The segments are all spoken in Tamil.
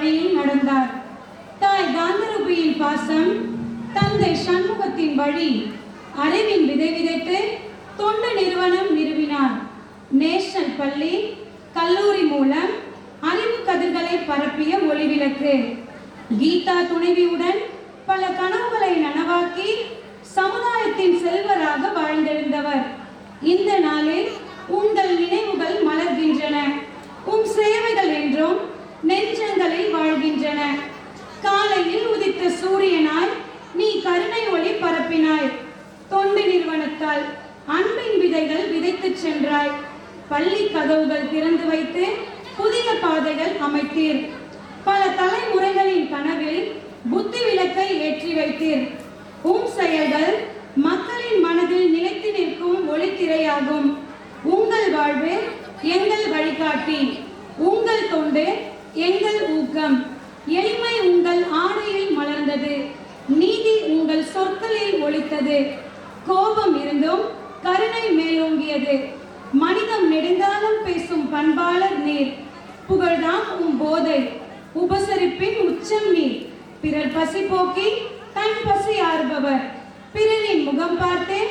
வழியில் நடந்தார். தாய் காந்தரூபியின் பாசம், தந்தை சண்முகத்தின் வழி, அறிவின் விதை விதைத்து தொண்டு நிறுவனம் நிறுவினார். நேஷனல் பள்ளி கல்லூரி மூலம் அறிவு கதிர்களை பரப்பிய ஒளிவிளக்கு. கீதா துணைவியுடன் பல கனவுகளை நனவாக்கி சமுதாயத்தின் செல்வராக வாழ்ந்திருந்தவர். இந்த நாளில் உங்கள் நினைவுகள் மலர்கின்றன. சேவைகள் என்றும் நெஞ்சங்களில் வாழ்கின்றன. காலையில் உதித்த சூரியனாய் நீ கருணை ஒளி பரப்பினாய். தொண்டு நிறுவனத்தால் அன்பின் விதைகள் விதைத்து சென்றாய். பள்ளி கதவுகள் திறந்து வைத்து புதிய பாதைகள் அமைத்தீர். பல தலைமுறைகளின் கனவில் புத்தி விளக்கை ஏற்றி வைத்தீர். செயல்கள் மக்களின் மனதில் நிலைத்து நிற்கும் ஒளித்திரையாகும். உங்கள் வாழ்வு எங்கள் வழிகாட்டி, உங்கள் தொண்டு எங்கள் ஊக்கம். எளிமை உங்கள் ஆடையில் மலர்ந்தது, நீதி உங்கள் சொற்களில் ஒலித்தது. கோபம் இருந்தும் கருணை மேலோங்கியது. மனிதம் நெடுங்காலம் பேசும் பண்பாளர் நீர். புகழ்தான் போதை, உபசரிப்பின் உச்சம் நீர். பிறர் பசி போக்கி தன் பசி ஆறுபவர், பிறரின் முகம் பார்த்தே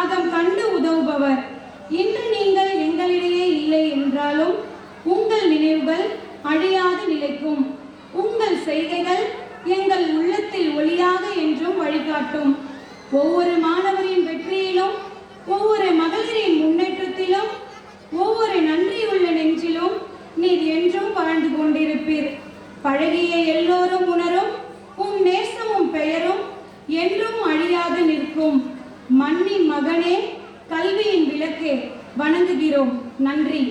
அகம் கண்டு உதவுபவர். இன்று நீங்கள் எங்களிடையே இல்லை என்றாலும் உங்கள் நினைவுகள் அழியாது நிலைக்கும். உங்கள் செய்கைகள் எங்கள் உள்ளத்தில் ஒளியாக என்றும் வழிகாட்டும். ஒவ்வொரு மாணவரின் வெற்றியிலும், ஒவ்வொரு மகளிரின் முன்னேற்றத்திலும், ஒவ்வொரு நன்றியுள்ள நெஞ்சிலும் நீர் என்றும் வாழ்ந்து கொண்டிருப்பீர். பழகிய எல்லோரும் உணரும் நேசமும் பெயரும் என்றும் அழியாது நிற்கும். மண்ணின் மகனே, கல்வியின் விளக்கே, வணங்குகிறோம். நன்றி.